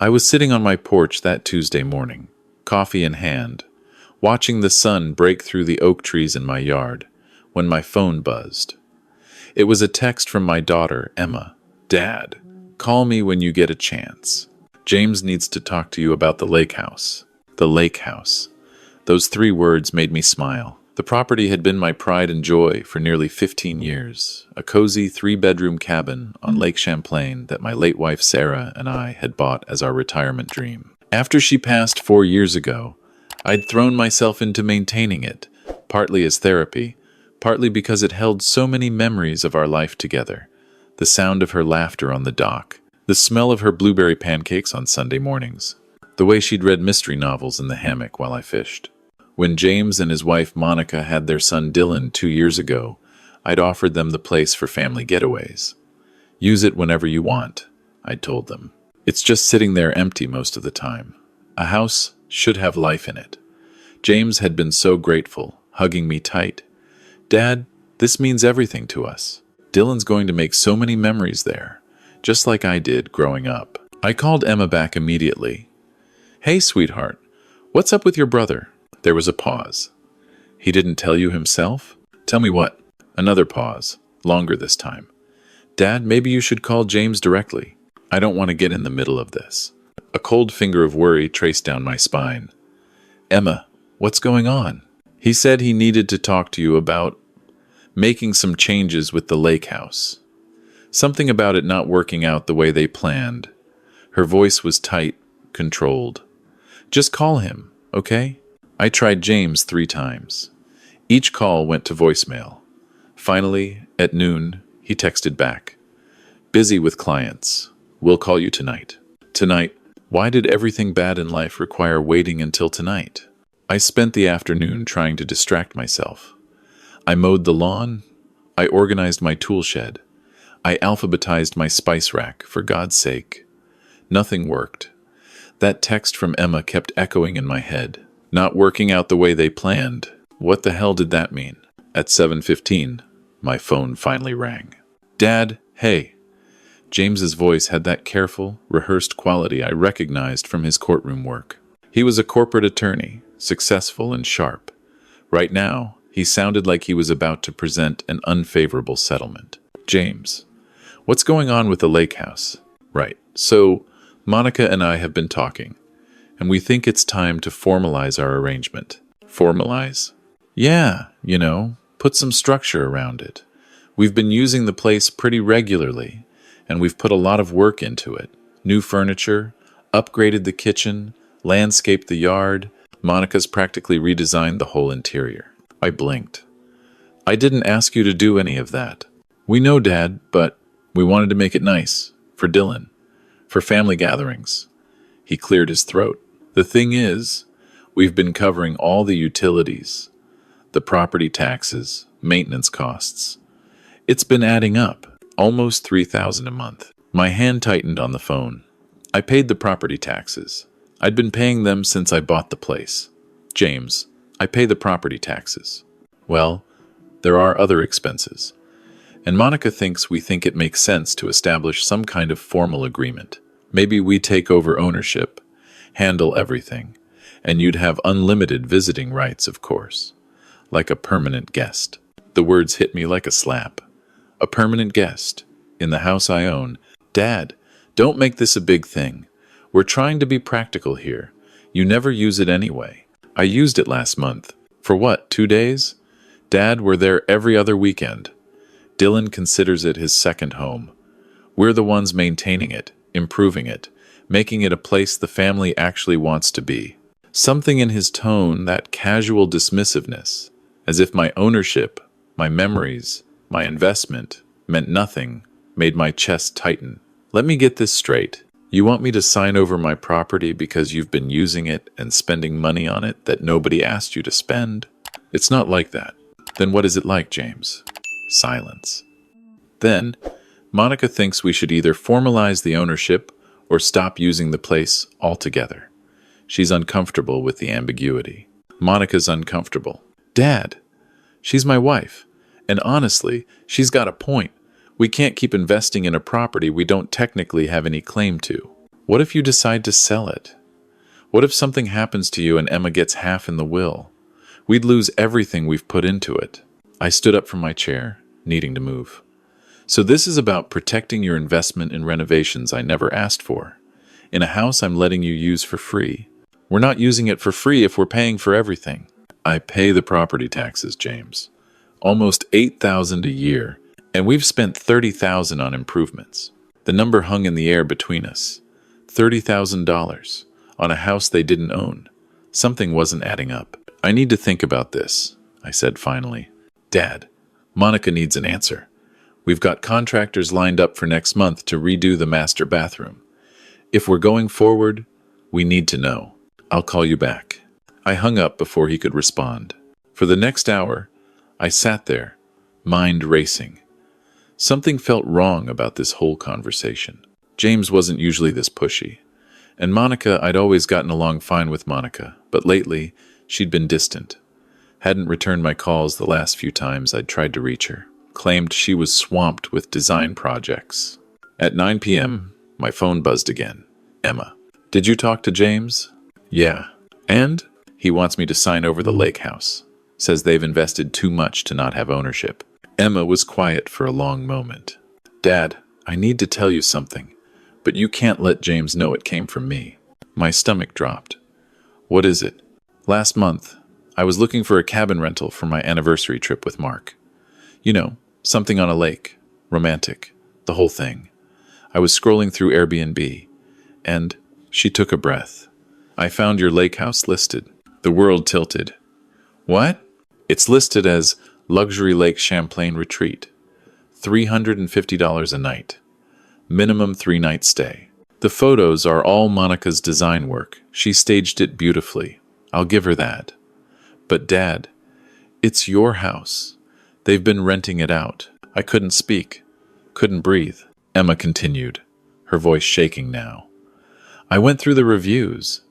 I was sitting on my porch that Tuesday morning, coffee in hand, watching the sun break through the oak trees in my yard, when my phone buzzed. It was a text from my daughter, Emma. "Dad, call me when you get a chance. James needs to talk to you about the lake house." The lake house. Those 3 words made me smile. The property had been my pride and joy for nearly 15 years, a cozy 3-bedroom cabin on Lake Champlain that my late wife Sarah and I had bought as our retirement dream. After she passed 4 years ago, I'd thrown myself into maintaining it, partly as therapy, partly because it held so many memories of our life together. The sound of her laughter on the dock, the smell of her blueberry pancakes on Sunday mornings, the way she'd read mystery novels in the hammock while I fished. When James and his wife Monica had their son Dylan 2 years ago, I'd offered them the place for family getaways. "Use it whenever you want," I'd told them. "It's just sitting there empty most of the time. A house should have life in it." James had been so grateful, hugging me tight. "Dad, this means everything to us. Dylan's going to make so many memories there, just like I did growing up." I called Emma back immediately. "Hey, sweetheart, what's up with your brother?" There was a pause. "He didn't tell you himself?" "Tell me what?" Another pause, longer this time. "Dad, maybe you should call James directly. I don't want to get in the middle of this." A cold finger of worry traced down my spine. "Emma, what's going on?" "He said he needed to talk to you about making some changes with the lake house. Something about it not working out the way they planned." Her voice was tight, controlled. "Just call him, okay?" I tried James 3 times. Each call went to voicemail. Finally, at noon, he texted back. "Busy with clients. We'll call you tonight." Tonight? Why did everything bad in life require waiting until tonight? I spent the afternoon trying to distract myself. I mowed the lawn. I organized my tool shed. I alphabetized my spice rack, for God's sake. Nothing worked. That text from Emma kept echoing in my head. Not working out the way they planned. What the hell did that mean? At 7:15, my phone finally rang. "Dad, hey." James's voice had that careful, rehearsed quality I recognized from his courtroom work. He was a corporate attorney, successful and sharp. Right now, he sounded like he was about to present an unfavorable settlement. "James, what's going on with the lake house?" "Right. So, Monica and I have been talking, and we think it's time to formalize our arrangement." "Formalize?" "Yeah, put some structure around it. We've been using the place pretty regularly, and we've put a lot of work into it. New furniture, upgraded the kitchen, landscaped the yard. Monica's practically redesigned the whole interior." I blinked. "I didn't ask you to do any of that." "We know, Dad, but we wanted to make it nice. For Dylan. For family gatherings." He cleared his throat. "The thing is, we've been covering all the utilities, the property taxes, maintenance costs. It's been adding up, almost $3,000 a month." My hand tightened on the phone. I paid the property taxes. I'd been paying them since I bought the place. "James, I pay the property taxes." "Well, there are other expenses. And Monica thinks we think it makes sense to establish some kind of formal agreement. Maybe we take over ownership, handle everything, and you'd have unlimited visiting rights, of course. Like a permanent guest." The words hit me like a slap. A permanent guest, in the house I own. "Dad, don't make this a big thing. We're trying to be practical here. You never use it anyway." "I used it last month." "For what, 2 days?" "Dad, we're there every other weekend. Dylan considers it his second home. We're the ones maintaining it, improving it, making it a place the family actually wants to be." Something in his tone, that casual dismissiveness, as if my ownership, my memories, my investment, meant nothing, made my chest tighten. "Let me get this straight. You want me to sign over my property because you've been using it and spending money on it that nobody asked you to spend?" "It's not like that." "Then what is it like, James?" Silence. "Then, Monica thinks we should either formalize the ownership or stop using the place altogether. She's uncomfortable with the ambiguity." "Monica's uncomfortable." "Dad, she's my wife. And honestly, she's got a point. We can't keep investing in a property we don't technically have any claim to." What if you decide to sell it? What if something happens to you and Emma gets half in the will? We'd lose everything we've put into it. I stood up from my chair, needing to move. So this is about protecting your investment in renovations I never asked for, in a house I'm letting you use for free. We're not using it for free if we're paying for everything. I pay the property taxes, James. Almost $8,000 a year, and we've spent $30,000 on improvements. The number hung in the air between us. $30,000 on a house they didn't own. Something wasn't adding up. I need to think about this, I said finally. Dad, Monica needs an answer. We've got contractors lined up for next month to redo the master bathroom. If we're going forward, we need to know. I'll call you back. I hung up before he could respond. For the next hour, I sat there, mind racing. Something felt wrong about this whole conversation. James wasn't usually this pushy. And Monica, I'd always gotten along fine with Monica, but lately, she'd been distant. Hadn't returned my calls the last few times I'd tried to reach her. Claimed she was swamped with design projects. At 9 p.m., my phone buzzed again. Emma. Did you talk to James? Yeah. And? He wants me to sign over the lake house. Says they've invested too much to not have ownership. Emma was quiet for a long moment. Dad, I need to tell you something, but you can't let James know it came from me. My stomach dropped. What is it? Last month, I was looking for a cabin rental for my anniversary trip with Mark. You know, something on a lake, romantic, the whole thing. I was scrolling through Airbnb, and she took a breath. I found your lake house listed. The world tilted. What? It's listed as Luxury Lake Champlain Retreat. $350 a night. Minimum 3-night stay. The photos are all Monica's design work. She staged it beautifully. I'll give her that. But Dad, it's your house. They've been renting it out. I couldn't speak. Couldn't breathe. Emma continued, her voice shaking now. I went through the reviews.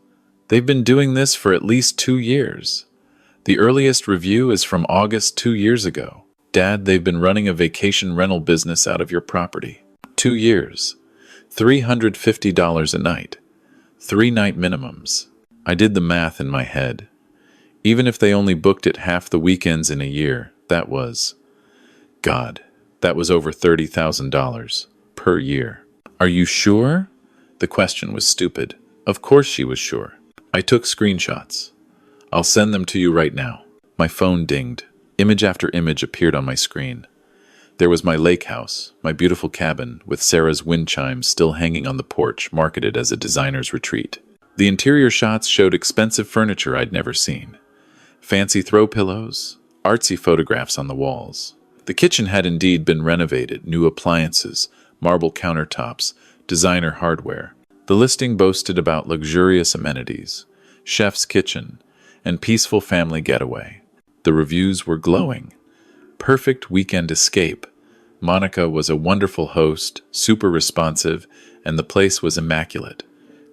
They've been doing this for at least 2 years. The earliest review is from August 2 years ago. Dad, they've been running a vacation rental business out of your property. 2 years. $350 a night. 3-night minimums. I did the math in my head. Even if they only booked it half the weekends in a year, that was... God, that was over $30,000 per year. Are you sure? The question was stupid. Of course she was sure. I took screenshots. I'll send them to you right now. My phone dinged. Image after image appeared on my screen. There was my lake house, my beautiful cabin, with Sarah's wind chimes still hanging on the porch, marketed as a designer's retreat. The interior shots showed expensive furniture I'd never seen. Fancy throw pillows, artsy photographs on the walls. The kitchen had indeed been renovated, new appliances, marble countertops, designer hardware. The listing boasted about luxurious amenities, chef's kitchen, and peaceful family getaway. The reviews were glowing. Perfect weekend escape. Monica was a wonderful host, super responsive, and the place was immaculate.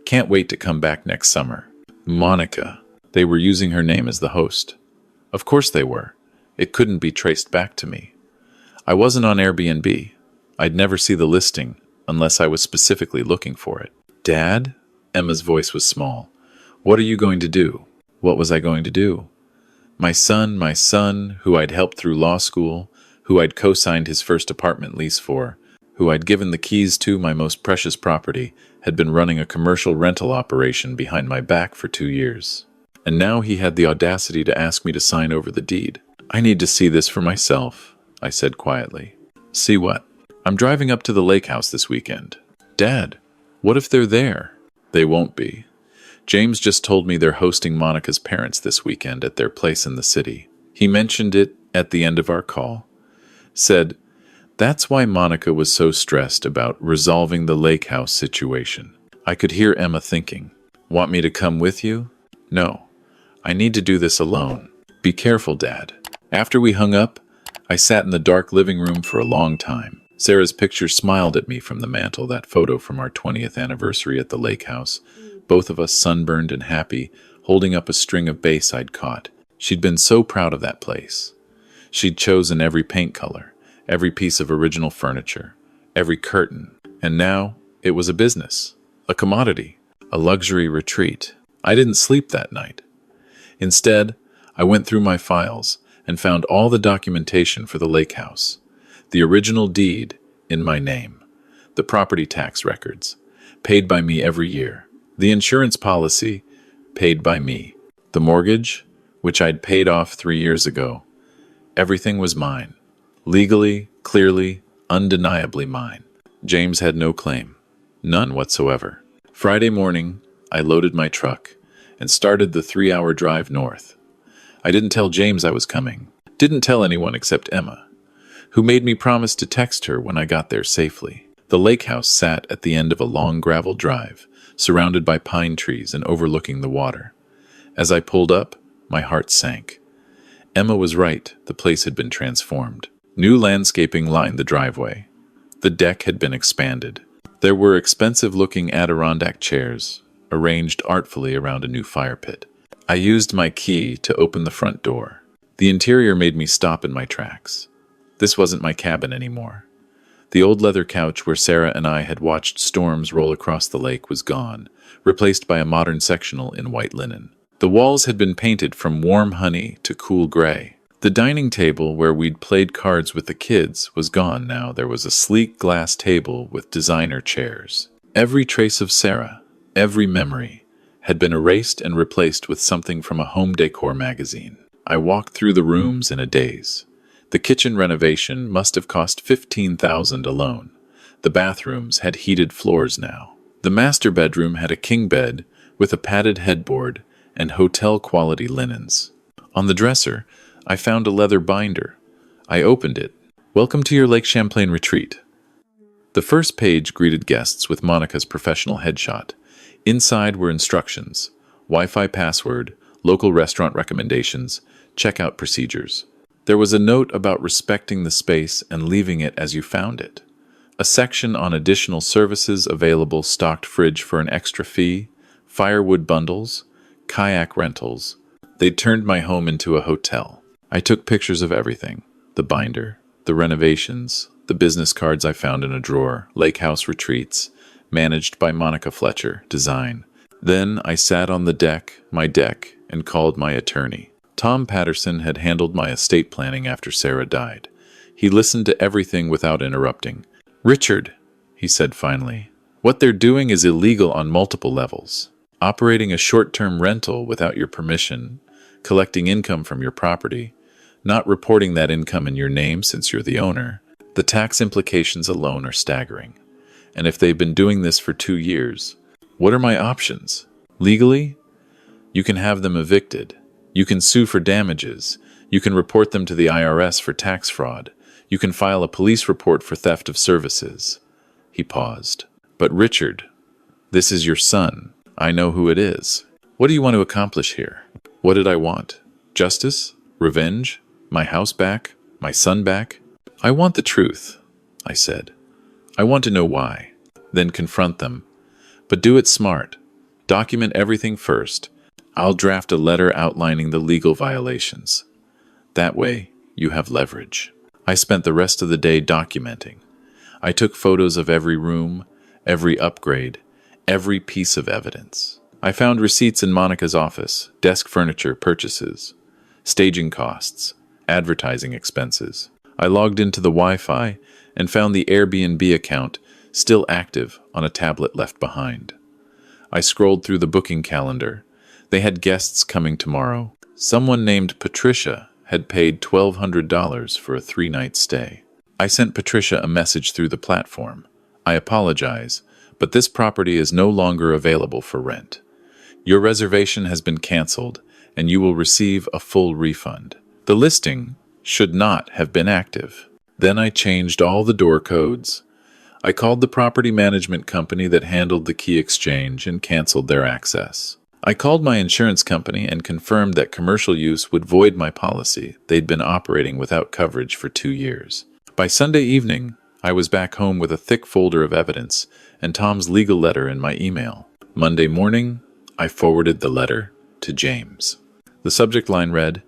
Can't wait to come back next summer. Monica. They were using her name as the host. Of course they were. It couldn't be traced back to me. I wasn't on Airbnb. I'd never see the listing unless I was specifically looking for it. Dad? Emma's voice was small. What are you going to do? What was I going to do? My son, who I'd helped through law school, who I'd co-signed his first apartment lease for, who I'd given the keys to my most precious property, had been running a commercial rental operation behind my back for 2 years. And now he had the audacity to ask me to sign over the deed. I need to see this for myself, I said quietly. See what? I'm driving up to the lake house this weekend. Dad, what if they're there? They won't be. James just told me they're hosting Monica's parents this weekend at their place in the city. He mentioned it at the end of our call. Said, that's why Monica was so stressed about resolving the lake house situation. I could hear Emma thinking, want me to come with you? No, I need to do this alone. Be careful, Dad. After we hung up, I sat in the dark living room for a long time. Sarah's picture smiled at me from the mantel, that photo from our 20th anniversary at the lake house. Both of us sunburned and happy, holding up a string of bass I'd caught. She'd been so proud of that place. She'd chosen every paint color, every piece of original furniture, every curtain. And now, it was a business. a commodity, a luxury retreat. I didn't sleep that night. Instead, I went through my files and found all the documentation for the lake house, the original deed in my name, the property tax records, paid by me every year, the insurance policy, paid by me, the mortgage, which I'd paid off 3 years ago. Everything was mine, legally, clearly, undeniably mine. James had no claim, none whatsoever. Friday morning, I loaded my truck and started the 3-hour drive north. I didn't tell James I was coming, didn't tell anyone except Emma, who made me promise to text her when I got there safely. The lake house sat at the end of a long gravel drive, surrounded by pine trees and overlooking the water. As I pulled up, my heart sank. Emma was right, the place had been transformed. New landscaping lined the driveway. The deck had been expanded. There were expensive-looking Adirondack chairs, arranged artfully around a new fire pit. I used my key to open the front door. The interior made me stop in my tracks. This wasn't my cabin anymore. The old leather couch where Sarah and I had watched storms roll across the lake was gone, replaced by a modern sectional in white linen. The walls had been painted from warm honey to cool gray. The dining table where we'd played cards with the kids was gone now. There was a sleek glass table with designer chairs. Every trace of Sarah, every memory, had been erased and replaced with something from a home decor magazine. I walked through the rooms in a daze. The kitchen renovation must have cost $15,000 alone. The bathrooms had heated floors now. The master bedroom had a king bed with a padded headboard and hotel-quality linens. On the dresser, I found a leather binder. I opened it. "Welcome to your Lake Champlain retreat." The first page greeted guests with Monica's professional headshot. Inside were instructions, Wi-Fi password, local restaurant recommendations, checkout procedures. There was a note about respecting the space and leaving it as you found it. A section on additional services available, stocked fridge for an extra fee, firewood bundles, kayak rentals. They turned my home into a hotel. I took pictures of everything, the binder, the renovations, the business cards I found in a drawer, lake house retreats, managed by Monica Fletcher, design. Then I sat on the deck, my deck, and called my attorney. Tom Patterson had handled my estate planning after Sarah died. He listened to everything without interrupting. "Richard," he said finally, "what they're doing is illegal on multiple levels. Operating a short-term rental without your permission, collecting income from your property, not reporting that income in your name since you're the owner. The tax implications alone are staggering. And if they've been doing this for 2 years, what are my options? Legally, you can have them evicted. You can sue for damages. You can report them to the IRS for tax fraud. You can file a police report for theft of services." He paused. "But Richard, this is your son. I know who it is. What do you want to accomplish here?" What did I want? Justice? Revenge? My house back? My son back? "I want the truth," I said. "I want to know why. Then confront them. But do it smart. Document everything first. I'll draft a letter outlining the legal violations. That way, you have leverage." I spent the rest of the day documenting. I took photos of every room, every upgrade, every piece of evidence. I found receipts in Monica's office, desk furniture purchases, staging costs, advertising expenses. I logged into the Wi-Fi and found the Airbnb account still active on a tablet left behind. I scrolled through the booking calendar. They had guests coming tomorrow. Someone named Patricia had paid $1,200 for a 3-night stay. I sent Patricia a message through the platform. "I apologize, but this property is no longer available for rent. Your reservation has been canceled, and you will receive a full refund. The listing should not have been active." Then I changed all the door codes. I called the property management company that handled the key exchange and canceled their access. I called my insurance company and confirmed that commercial use would void my policy. They'd been operating without coverage for 2 years. By Sunday evening, I was back home with a thick folder of evidence and Tom's legal letter in my email. Monday morning, I forwarded the letter to James. The subject line read,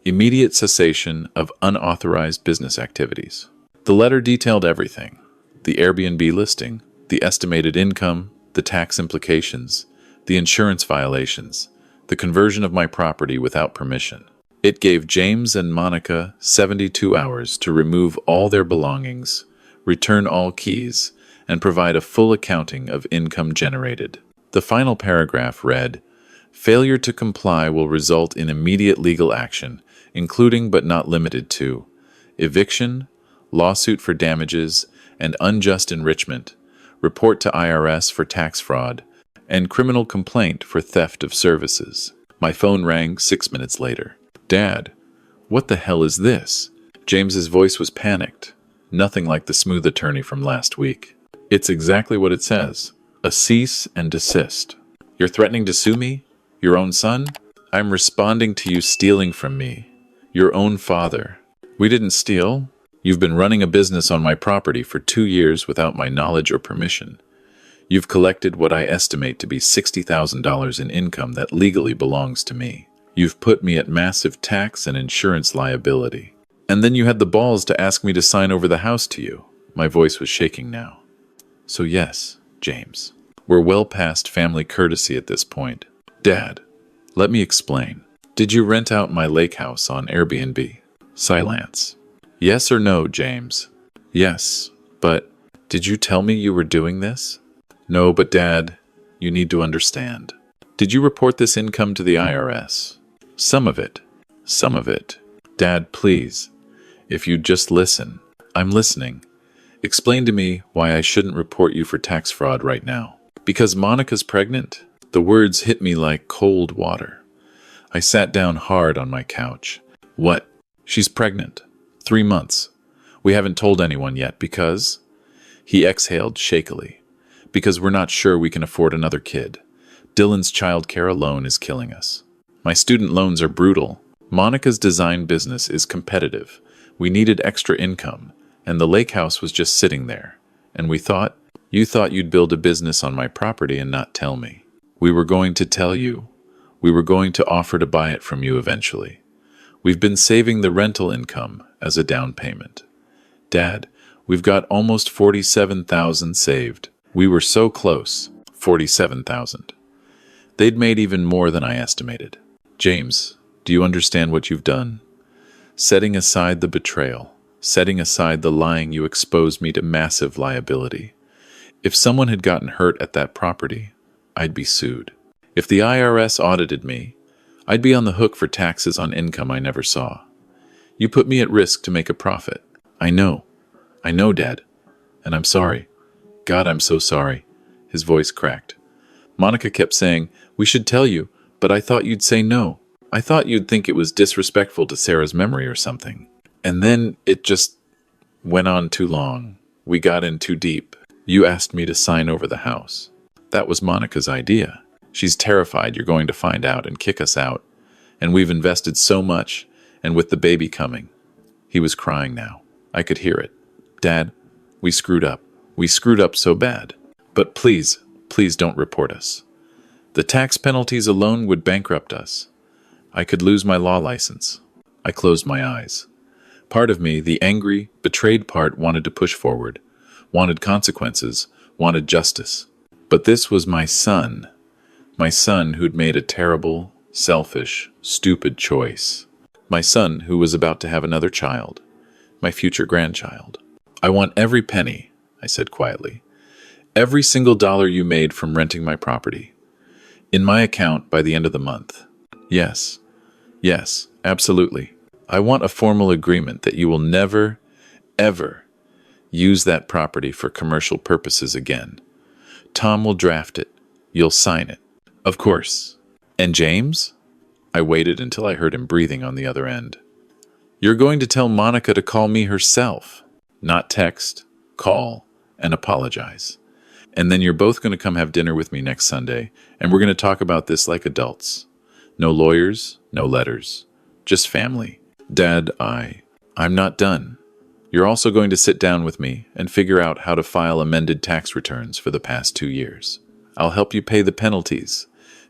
"Immediate cessation of unauthorized business activities." The letter detailed everything: the Airbnb listing, the estimated income, the tax implications, the insurance violations, the conversion of my property without permission. It gave James and Monica 72 hours to remove all their belongings, return all keys, and provide a full accounting of income generated. The final paragraph read, "Failure to comply will result in immediate legal action, including but not limited to eviction, lawsuit for damages and unjust enrichment, report to IRS for tax fraud, and criminal complaint for theft of services." My phone rang 6 minutes later. "Dad, what the hell is this?" James's voice was panicked, nothing like the smooth attorney from last week. "It's exactly what it says. A cease and desist. You're threatening to sue me? Your own son? I'm responding to you stealing from me. Your own father. We didn't steal. You've been running a business on my property for 2 years without my knowledge or permission. You've collected what I estimate to be $60,000 in income that legally belongs to me. You've put me at massive tax and insurance liability. And then you had the balls to ask me to sign over the house to you." My voice was shaking now. "So yes, James, we're well past family courtesy at this point. Dad, let me explain. Did you rent out my lake house on Airbnb?" Silence. "Yes or no, James?" "Yes, but did you tell me you were doing this?" "No, but Dad, you need to understand. Did you report this income to the IRS?" Some of it. Some of it. Dad, please. If you'd just listen." "I'm listening. Explain to me why I shouldn't report you for tax fraud right now." "Because Monica's pregnant?" The words hit me like cold water. I sat down hard on my couch. "What?" "She's pregnant. 3 months. We haven't told anyone yet because—" He exhaled shakily. "Because we're not sure we can afford another kid. Dylan's childcare alone is killing us. My student loans are brutal. Monica's design business is competitive. We needed extra income, and the lake house was just sitting there. And we thought, you thought you'd build a business on my property and not tell me. We were going to tell you. We were going to offer to buy it from you eventually. We've been saving the rental income as a down payment. Dad, we've got almost $47,000 saved. We were so close. $47,000. They'd made even more than I estimated. James, do you understand what you've done? Setting aside the betrayal, setting aside the lying, you exposed me to massive liability. If someone had gotten hurt at that property, I'd be sued. If the IRS audited me, I'd be on the hook for taxes on income I never saw. You put me at risk to make a profit. I know, Dad, and I'm sorry. God, I'm so sorry." His voice cracked. Monica kept saying, "We should tell you, but I thought you'd say no. I thought you'd think it was disrespectful to Sarah's memory or something." And then it just went on too long. We got in too deep. You asked me to sign over the house. That was Monica's idea. She's terrified you're going to find out and kick us out. And we've invested so much, and with the baby coming. He was crying now. I could hear it. "Dad, we screwed up. We screwed up so bad. But please, please don't report us. The tax penalties alone would bankrupt us. I could lose my law license." I closed my eyes. Part of me, the angry, betrayed part, wanted to push forward, wanted consequences, wanted justice. But this was my son who'd made a terrible, selfish, stupid choice. My son who was about to have another child, my future grandchild. "I want every penny," I said quietly. "Every single dollar you made from renting my property. In my account by the end of the month. Yes, absolutely. I want a formal agreement that you will never, ever use that property for commercial purposes again. Tom will draft it. You'll sign it. Of course. And James?" I waited until I heard him breathing on the other end. "You're going to tell Monica to call me herself. Not text, call, and apologize. And then you're both going to come have dinner with me next Sunday, and we're going to talk about this like adults. No lawyers, no letters. Just family. Dad, I'm not done. You're also going to sit down with me and figure out how to file amended tax returns for the past 2 years. I'll help you pay the penalties,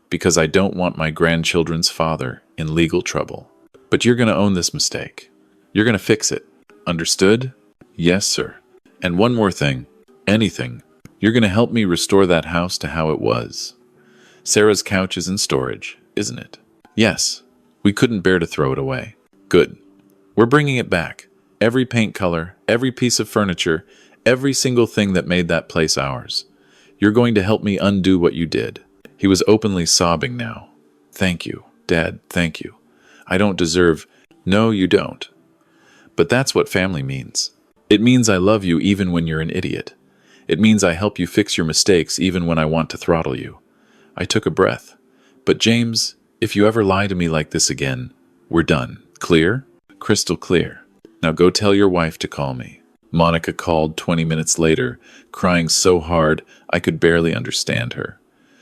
because I don't want my grandchildren's father in legal trouble. But you're going to own this mistake. You're going to fix it. Understood?" "Yes, sir. And one more thing. Anything. You're going to help me restore that house to how it was. Sarah's couch is in storage, isn't it? Yes. We couldn't bear to throw it away. Good. We're bringing it back. Every paint color, every piece of furniture, every single thing that made that place ours. You're going to help me undo what you did. He was openly sobbing now. Thank you, Dad, thank you. I don't deserve... No, you don't. But that's what family means. It means I love you even when you're an idiot. It means I help you fix your mistakes even when I want to throttle you. I took a breath. But James, if you ever lie to me like this again, we're done. Clear? Crystal clear. Now go tell your wife to call me. Monica called 20 minutes later, crying so hard I could barely understand her.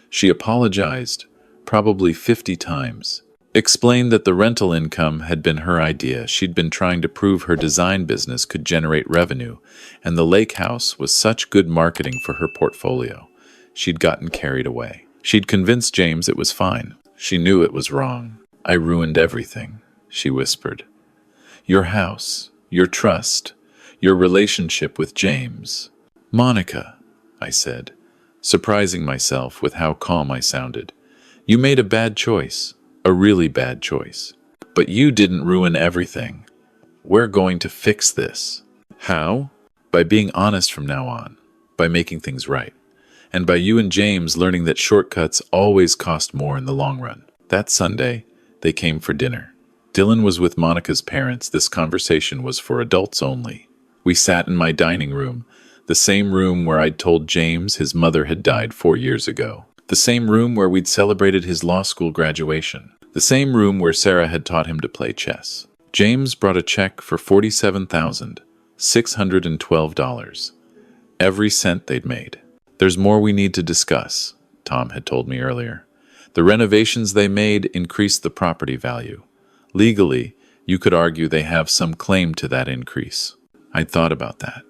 She apologized, probably 50 times. Explained that the rental income had been her idea. She'd been trying to prove her design business could generate revenue, and the lake house was such good marketing for her portfolio. She'd gotten carried away. She'd convinced James it was fine. She knew it was wrong. I ruined everything, she whispered. Your house, your trust, your relationship with James. Monica, I said, surprising myself with how calm I sounded. You made a bad choice. A really bad choice. But you didn't ruin everything. We're going to fix this. How? By being honest from now on. By making things right. And by you and James learning that shortcuts always cost more in the long run. That Sunday, they came for dinner. Dylan was with Monica's parents. This conversation was for adults only. We sat in my dining room, the same room where I'd told James his mother had died 4 years ago. The same room where we'd celebrated his law school graduation. The same room where Sarah had taught him to play chess. James brought a check for $47,612. Every cent they'd made. There's more we need to discuss, Tom had told me earlier. The renovations they made increased the property value. Legally, you could argue they have some claim to that increase. I'd thought about that.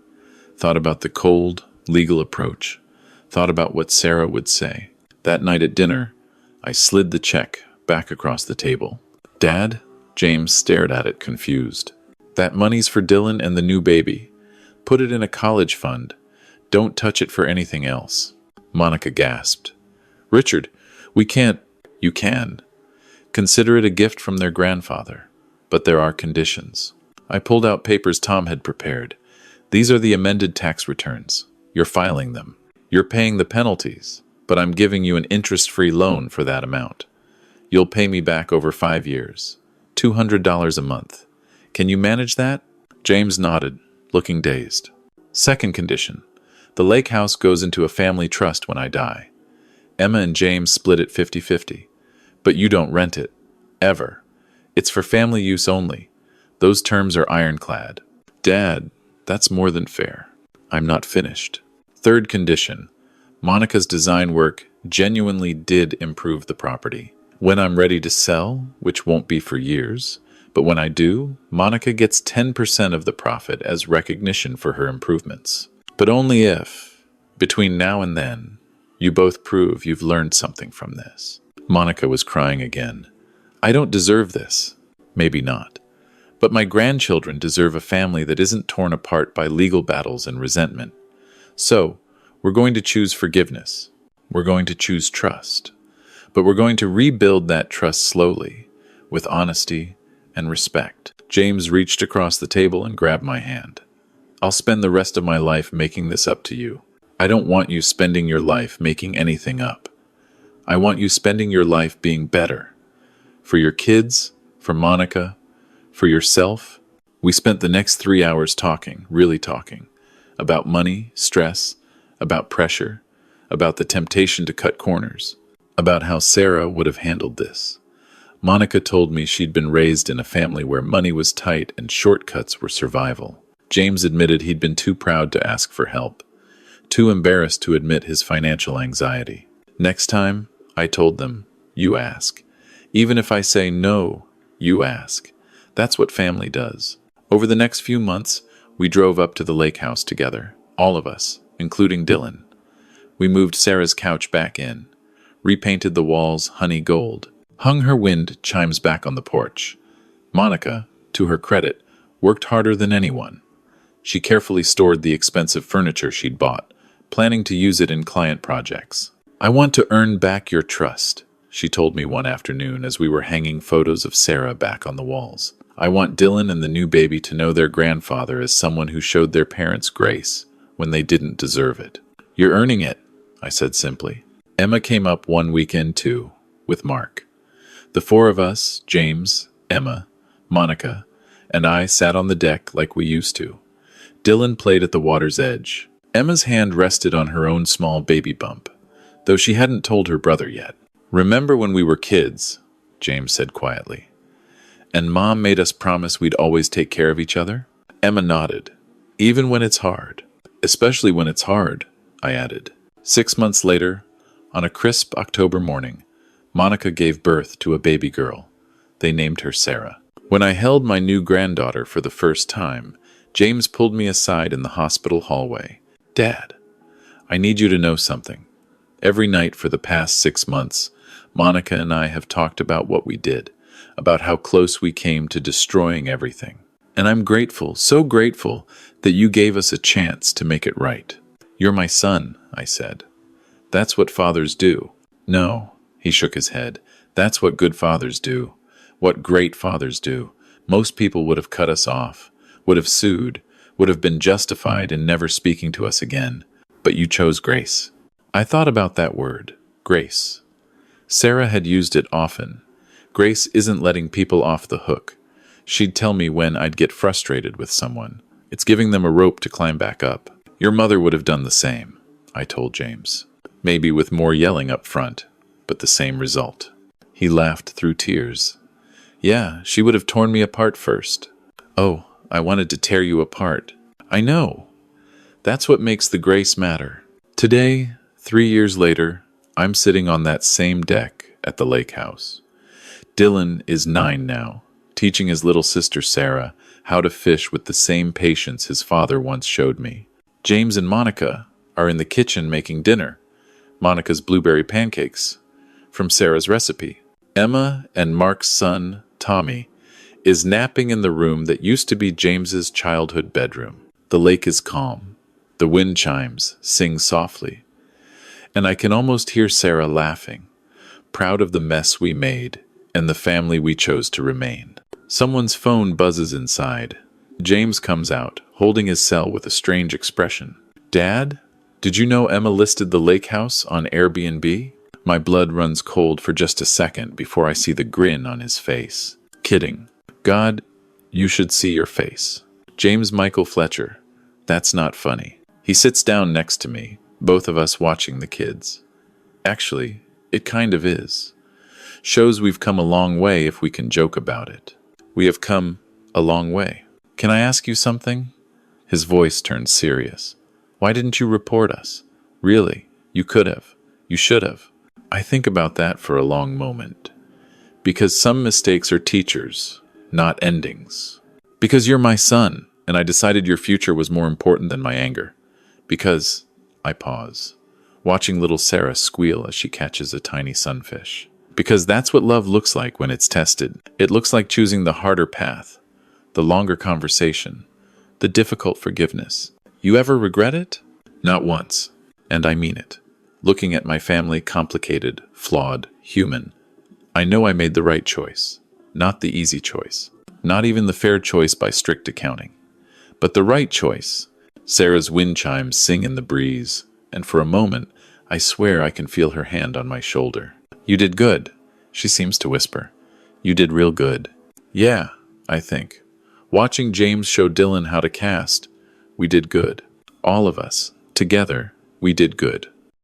Thought about the cold, legal approach. Thought about what Sarah would say. That night at dinner, I slid the check back across the table. Dad? James stared at it, confused. That money's for Dylan and the new baby. Put it in a college fund. Don't touch it for anything else. Monica gasped. Richard, we can't. You can. Consider it a gift from their grandfather. But there are conditions. I pulled out papers Tom had prepared. These are the amended tax returns. You're filing them. You're paying the penalties. But I'm giving you an interest-free loan for that amount. You'll pay me back over 5 years. $200 a month. Can you manage that? James nodded, looking dazed. Second condition. The lake house goes into a family trust when I die. Emma and James split it 50-50. But you don't rent it. Ever. It's for family use only. Those terms are ironclad. Dad, that's more than fair. I'm not finished. Third condition. Monica's design work genuinely did improve the property. When I'm ready to sell, which won't be for years, but when I do, Monica gets 10% of the profit as recognition for her improvements. But only if, between now and then, you both prove you've learned something from this. Monica was crying again. I don't deserve this. Maybe not. But my grandchildren deserve a family that isn't torn apart by legal battles and resentment. So, we're going to choose forgiveness. We're going to choose trust. But we're going to rebuild that trust slowly, with honesty and respect. James reached across the table and grabbed my hand. I'll spend the rest of my life making this up to you. I don't want you spending your life making anything up. I want you spending your life being better. For your kids, for Monica, for yourself. We spent the next 3 hours talking, really talking, about money, stress, about pressure, about the temptation to cut corners, about how Sarah would have handled this. Monica told me she'd been raised in a family where money was tight and shortcuts were survival. James admitted he'd been too proud to ask for help, too embarrassed to admit his financial anxiety. Next time, I told them, you ask. Even if I say no, you ask. That's what family does. Over the next few months, we drove up to the lake house together, all of us, including Dylan. We moved Sarah's couch back in, repainted the walls honey gold, hung her wind chimes back on the porch. Monica, to her credit, worked harder than anyone. She carefully stored the expensive furniture she'd bought, planning to use it in client projects. I want to earn back your trust, she told me one afternoon as we were hanging photos of Sarah back on the walls. I want Dylan and the new baby to know their grandfather as someone who showed their parents grace when they didn't deserve it. You're earning it, I said simply. Emma came up one weekend too, with Mark. The four of us, James, Emma, Monica, and I sat on the deck like we used to. Dylan played at the water's edge. Emma's hand rested on her own small baby bump, though she hadn't told her brother yet. Remember when we were kids, James said quietly, and Mom made us promise we'd always take care of each other? Emma nodded. Even when it's hard. Especially when it's hard, I added. 6 months later, on a crisp October morning, Monica gave birth to a baby girl. They named her Sarah. When I held my new granddaughter for the first time, James pulled me aside in the hospital hallway. Dad, I need you to know something. Every night for the past 6 months, Monica and I have talked about what we did, about how close we came to destroying everything. And I'm grateful, so grateful, that you gave us a chance to make it right. You're my son, I said. That's what fathers do. No, he shook his head. That's what good fathers do. What great fathers do. Most people would have cut us off, would have sued, would have been justified in never speaking to us again. But you chose grace. I thought about that word, grace. Sarah had used it often. Grace isn't letting people off the hook. She'd tell me when I'd get frustrated with someone. It's giving them a rope to climb back up. Your mother would have done the same, I told James. Maybe with more yelling up front, but the same result. He laughed through tears. Yeah, she would have torn me apart first. Oh, I wanted to tear you apart. I know. That's what makes the grace matter. Today, 3 years later, I'm sitting on that same deck at the lake house. Dylan is 9 now, teaching his little sister Sarah how to fish with the same patience his father once showed me. James and Monica are in the kitchen making dinner. Monica's blueberry pancakes from Sarah's recipe. Emma and Mark's son, Tommy, is napping in the room that used to be James's childhood bedroom. The lake is calm. The wind chimes sing softly. And I can almost hear Sarah laughing, proud of the mess we made and the family we chose to remain. Someone's phone buzzes inside. James comes out, holding his cell with a strange expression. Dad, did you know Emma listed the lake house on Airbnb? My blood runs cold for just a second before I see the grin on his face. Kidding. God, you should see your face. James Michael Fletcher. That's not funny. He sits down next to me, both of us watching the kids. Actually, it kind of is. Shows we've come a long way if we can joke about it. We have come a long way. Can I ask you something? His voice turned serious. Why didn't you report us? Really, you could have. You should have. I think about that for a long moment. Because some mistakes are teachers, not endings. Because you're my son, and I decided your future was more important than my anger. Because, I pause, watching little Sarah squeal as she catches a tiny sunfish. Because that's what love looks like when it's tested. It looks like choosing the harder path, the longer conversation, the difficult forgiveness. You ever regret it? Not once, and I mean it. Looking at my family, complicated, flawed, human, I know I made the right choice, not the easy choice, not even the fair choice by strict accounting, but the right choice. Sarah's wind chimes sing in the breeze, and for a moment, I swear I can feel her hand on my shoulder. You did good, she seems to whisper. You did real good. Yeah, I think. Watching James show Dylan how to cast, we did good. All of us, together, we did good.